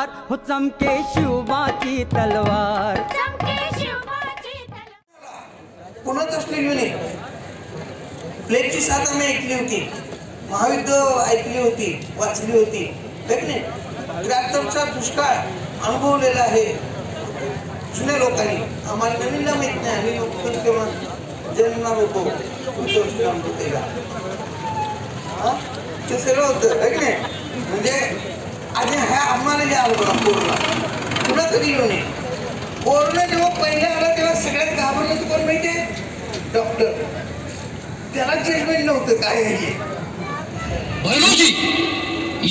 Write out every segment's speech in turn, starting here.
तलवार हो चमके शिवबाची तलवार पुन्हा असलेली नाही प्लेटची साथ आम्ही ऐकली होती महायुद्ध ऐकली होती वाचली होती नाही 73चा दुष्काळ अनुभवलेला आहे जुन्या लोकांनी आम्हाला नवीनला माहित नाही आम्ही लोक तेव्हा जन्मणार होतो ते सगळं होतं नाही म्हणजे आणि ह्या आम्हाला जे आलं बघा कोरोना पुन्हा कधी येऊ नये कोरोना जेव्हा पहिला आला तेव्हा सगळ्यात घाबरलं कोण माहितीये डॉक्टर त्याला ट्रीटमेंट नव्हतं काय आहे भैरवजी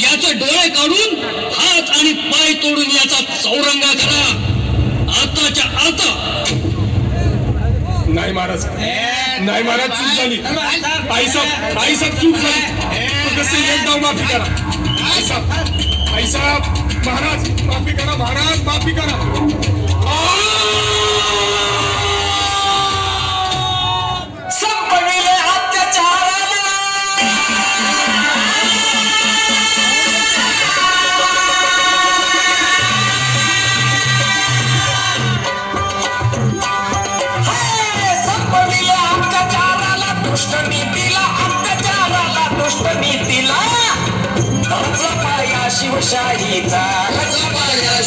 याचे डोळे काढून हात आणि पाय तोडून याचा चौरंगा करा आताच्या आता नाही महाराज नाही महाराज चूक झाली आईसाहेब चूक झाली कसं एकदा माफी करा आईसाहेब महाराज माफी करा महाराज माफी करा संपविले अत्याचाराला दुष्ट नीतीला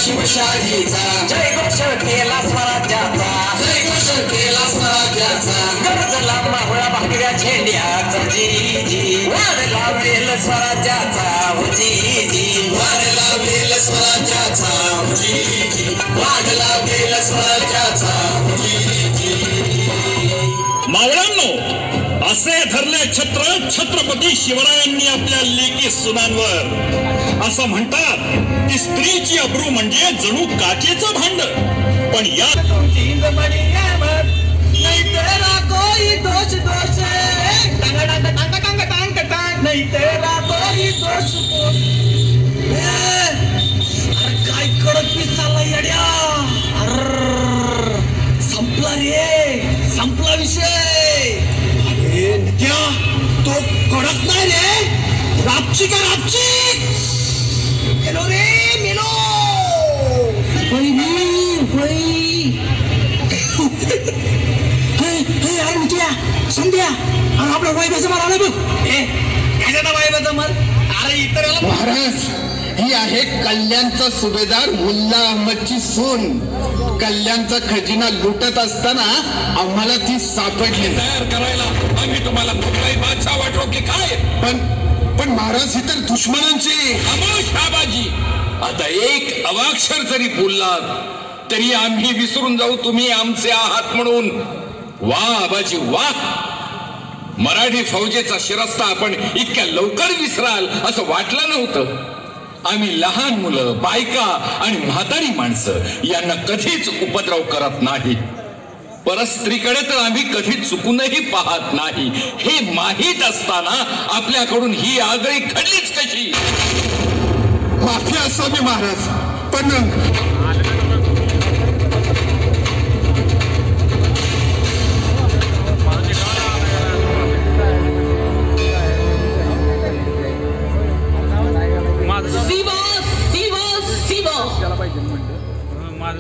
शिवशाहीचा जय घोष केला स्वराज्याचा गरजला मावळा भाकऱ्या झेंड्याचा जी वाढ लावेल स्वराज्याचा जी वाढ लावेल स्वराज्याचा वाढ लावेल स्वराज्याचा मावळ्यांनो असे धरले छत्र छत्रपती शिवरायांनी आपल्या लेकी सुनांवर असं म्हणतात की स्त्रीची अब्रू म्हणजे जणू काचेचं भांड पण या नहीं तेरा कोई दोष नहीं तेरा कोई दोष काय कडक पिसाला येड्या संपला रे संपला विषय अरे नित्या तो कडक नाही रे रापची का रापची मेलो रे मेलो अरे नित्या संध्या अरे आपला वाईबाचा मार आला बघ कशाचा वाईबाचा मार अरे इतराला महाराज ही आहे कल्याणचा सुभेदार मुल्ला अहमदची सून कल्याणचा खजिना लुटत असताना आम्हाला ती सापडली तयार करायला आम्ही तुम्हाला मुंबई बादशाह वाटलो की काय पण महाराज ही तर दुश्मनांची बाबाजी आता एक अवाक्षर जरी बोललात तरी आम्ही विसरून जाऊ तुम्ही आमचे आहात म्हणून वा आबाजी वा मराठी फौजेचा शिरस्ता आपण इतक्या लवकर विसराल असं वाटलं नव्हतं आम्ही लहान मुलं बायका आणि म्हातारी माणसं यांना कधीच उपद्रव करत नाही परस्त्रीकडे तर आम्ही कधी चुकूनही पाहत नाही हे माहीत असताना आपल्याकडून ही आगळी घडलीच कशी माफी असावी महाराज पण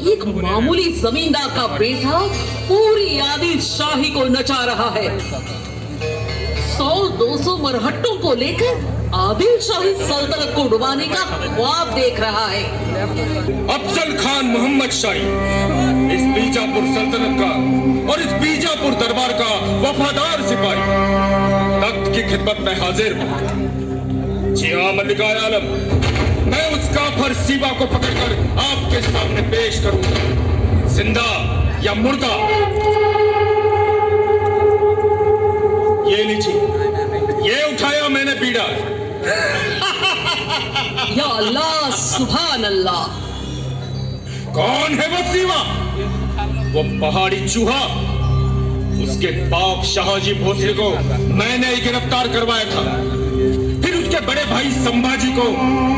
एक मामूली जमींदार का बेटा पूरी आदिल शाही को नचा रहा है 100-200 मरहट्टों को लेकर आदिल शाही सल्तनत को डुबाने का ख्वाब देख रहा है अफजल खान मोहम्मद शाही इस बीजापुर सल्तनत का और इस बीजापुर दरबार का वफादार सिपाही तख्त की खिदमत में हाजिर हूं जी हाँ मलिकाए आलम मैं उस काफर सीबा को पकड़कर आपके सामने पेश करूंगा जिंदा या मुर्दा ये लीजिए ये उठाया मैंने बीड़ा या अल्लाह सुभान अल्लाह कौन है वो सीबा वो पहाड़ी चूहा उसके बाप शाहजी भोसले को मैंने ही गिरफ्तार करवाया था फिर उसके बड़े भाई संभाजी को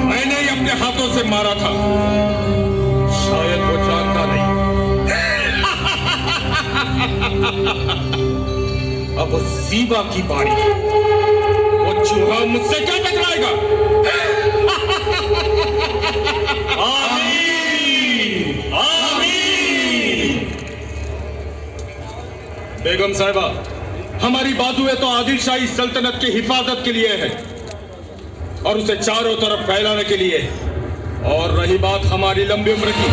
मैंने ही अपने हाथों से मारा था शायद वो जानता नहीं अब वो सीबा की बारी वो चूहा मुझसे क्या टकराएगा बेगम साहिबा, हमारी बाजुएं तो आदिल शाही सल्तनत की हिफाजत के लिए है और उसे चारों तरफ फैलाने के लिए। और रही बात हमारी लंबी उम्र की,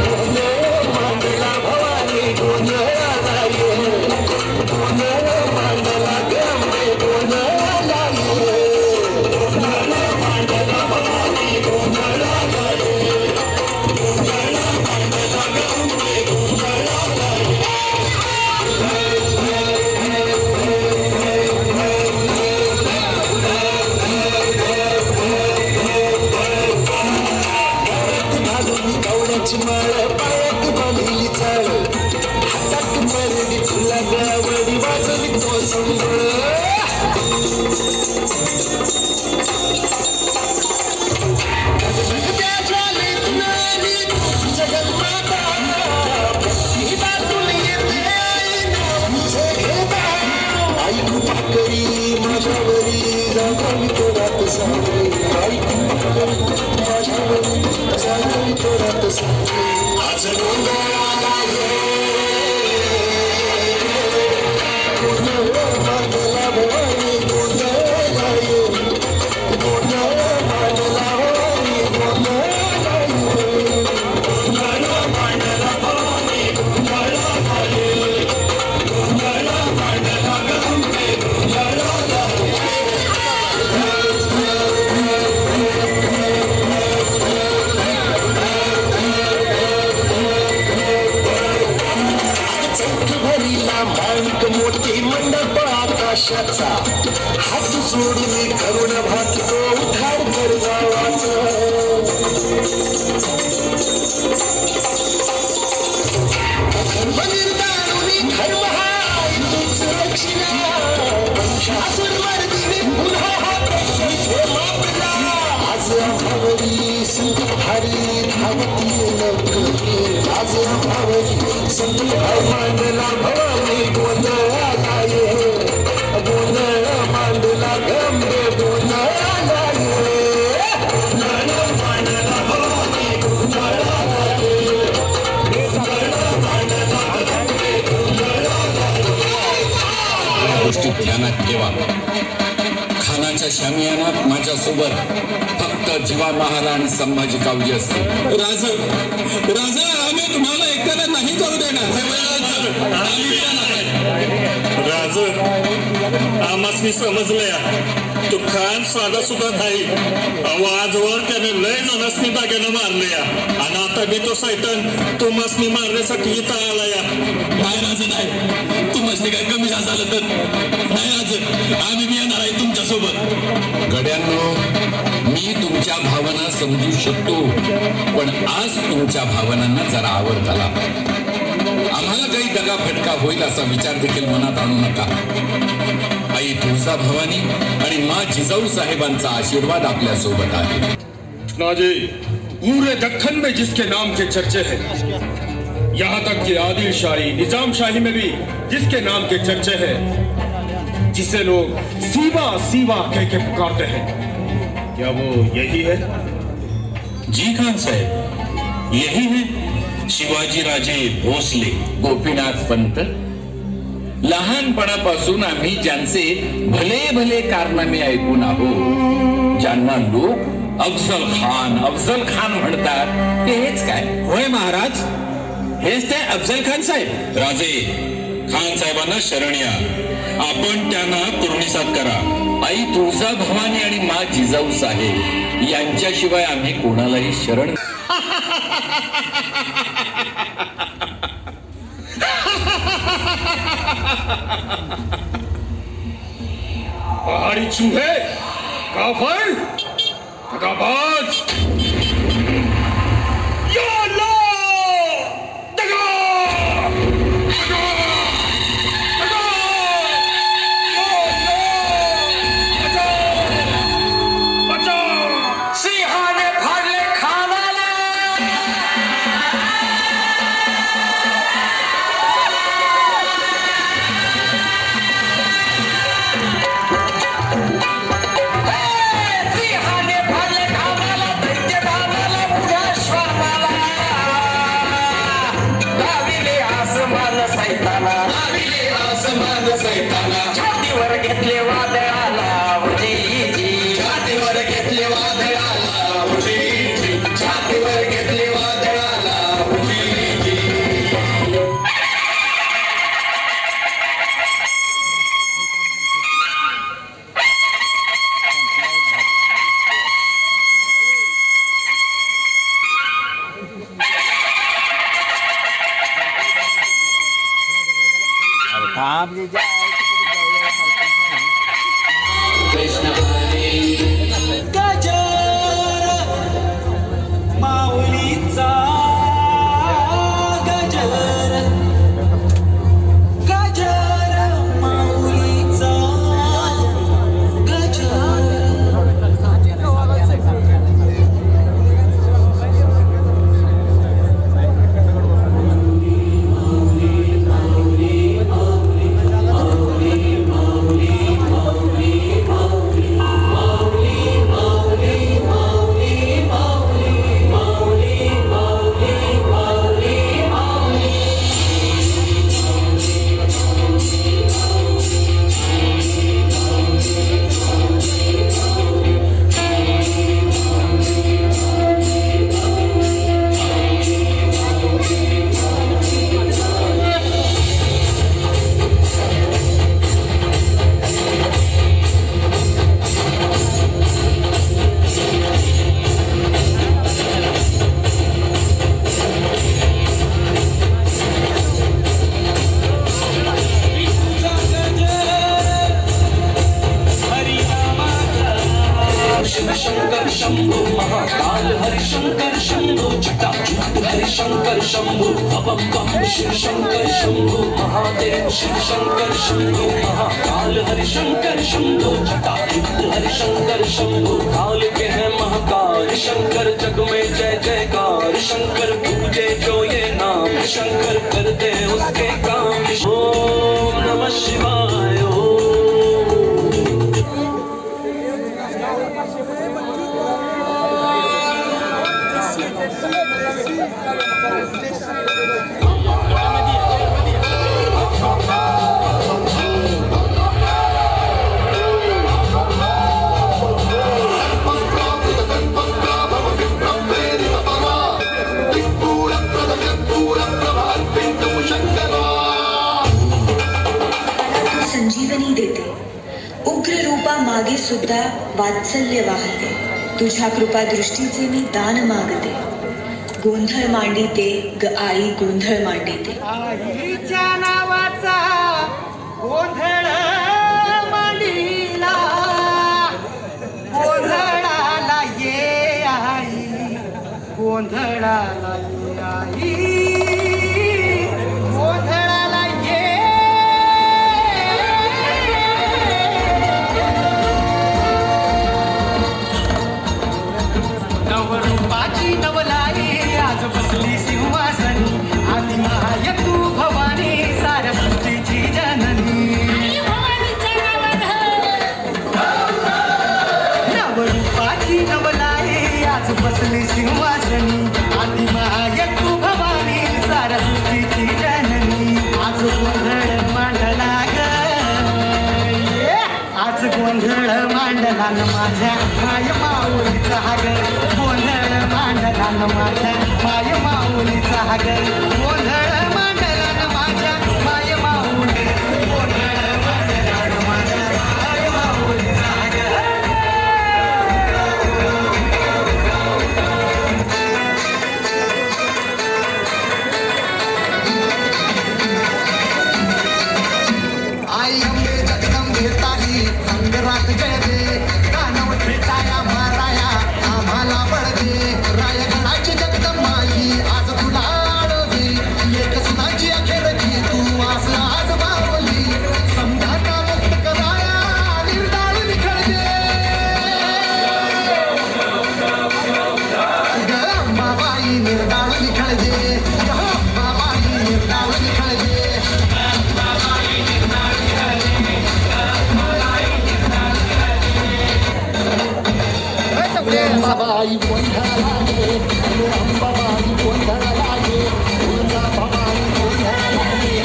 हात सोडून करुण भागतो उठार कर गावाचा धर्मनिर्दारुनी धर्म हा तूच रक्षिणा शासन मर्दिनी पुन्हा हा मापला आज भावरी संत भारी धावती नकली आज भावरी संत भाई मांडला भवानी गोंधळा गाये गोष्टी ध्यानात ठेवा. खानाच्या शामियानात माझ्यासोबत फक्त जीवा महाल आणि संभाजी कावजी असते. राजा आम्ही तुम्हाला एकट्याला नाही जाऊ देणार. राज आम्हासनी समजलंय तो खान साधा सुद्धा नाही. आजवर त्याने लय जणांनी दाग्यानं मारले आणि आता बी तो सैतान तुम्हासनी मारण्यासाठी इथं आला या. काय राज नाही, तुम्हासनी काय कमी झालं तर नाही राज, आम्ही बी येणार आहे तुमच्या सोबत. गड्यांनो, मी तुमच्या भावना समजू शकतो, पण आज तुमच्या भावनांना जरा आवर झाला. आम्हाला काही दगा फटका होईल असा विचार देखील मनात आणू नका. आई तुळजा भवानी आणि माँ जिजाऊ साहेबांचा आशीर्वाद आपल्या सोबत आहे. नाजी, पूरे दक्खन में जिसके नाम के चर्चे हैं, यहाँ तक कि आदिल शाही निजाम शाही में भी जिसके नाम के चर्चे हैं, जिसे लोग सीवा सीवा कह के पुकारते हैं, क्या वो यही है? जी खान साहेब, यही है शिवाजी राजे भोसले. गोपीनाथ पंत, लहानपणापासून आम्ही ज्यांचे भले भले कारनामे ऐकून आहोत, ज्यांना लोक अफजल खान म्हणतात, ते हेच काय? होय महाराज, हेच ते अफजल खान साहेब. राजे, खान साहेबांना शरण या. आपण त्यांना तरुणीसात करा. आई तुळजा भवानी आणि माँ जिजाऊ साहेब यांच्याशिवाय आम्ही कोणालाही शरण. पहाड़ी चूहे, काफर, दगाबाज, या अल्लाह, दगा, दगा, दगा, या अल्लाह, बचाओ, बचाओ. सिंहाने फाडले खानाला. सिंहाने फाडले खानाला. दैत्य येताना छातीवर घेतले वादळाला उडीजी छातीवर घेतले वादळाला उडीजी छातीवर घेतले वादळाला उडीजी शंकर शंभू महाकाल हरिशंकर शंभू जटाजूट हरिशंकर शंभू बम बम शिव शंकर शंभू महादेव शिव शंकर शंभू महाकाल हरिशंकर शंभू जटाजूट हरिशंकर शंभू काल के हैं महाकाल शंकर जग में जय जयकार शंकर पूजे जो ये नाम शंकर करते उसके काम ओम नमः शिवाय संजीवनी देते उग्र रूपा मागे सुद्धा वात्सल्य वाहते तुझ्या कृपा दृष्टीचे मी दान मागते गोंधळ मांडिते ग आई गोंधळ मांडिते आईच्या नावाचा गोंधळ मांडिला गोंधळाला ये आई गोंधळाला ये आई गोंधळाला ये नवरूपाची नवलाई आज बसली सिंहासनी आदि माय तू भवानी साऱ्या सृष्टीची जननी नवरूपाची नवलाई आज बसली सिंहासनी आदि माय तू भवानी साऱ्या सृष्टीची जननी आज गोंधळ मांडला ग आज गोंधळ मांडला न माझ्या माय माऊलीचा ग गोंधळ मांडला न माझ्या माय माऊलीचा ग गोंधळ मांडला न माझ्या माय माऊली गोंधळ मांडला न माझ्या माय माऊलीचा ग आई अंबे जगदंबे ताई अंगरात जय दे कानव भेटाया माराया आम्हाला बळ दे रायगडाची जगदंबाई आज तुला आडवी एक सुनाची अखेरची तू आज आज बावली समजाता मुक्त कराया निर्दाळ निखळते ग अंबाबाई निर्दाळ निखळते ग अंबाबाई निर्दाळ निखळते अंबाबाई गोंधळा लागे अंबाबाई गोंधळा लागे अंबाबाई गोंधळा लागे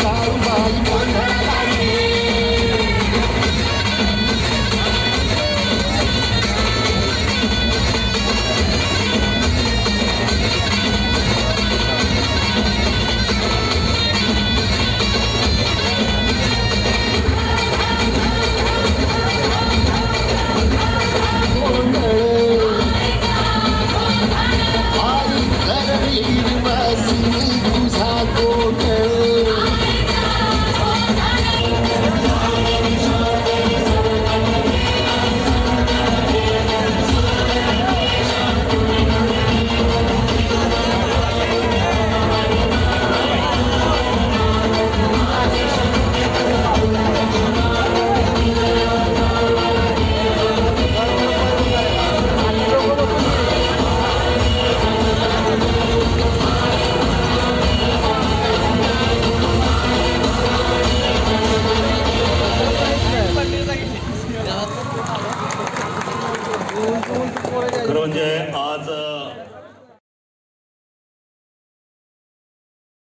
काळूबाई गोंधळा लागे खरं म्हणजे आज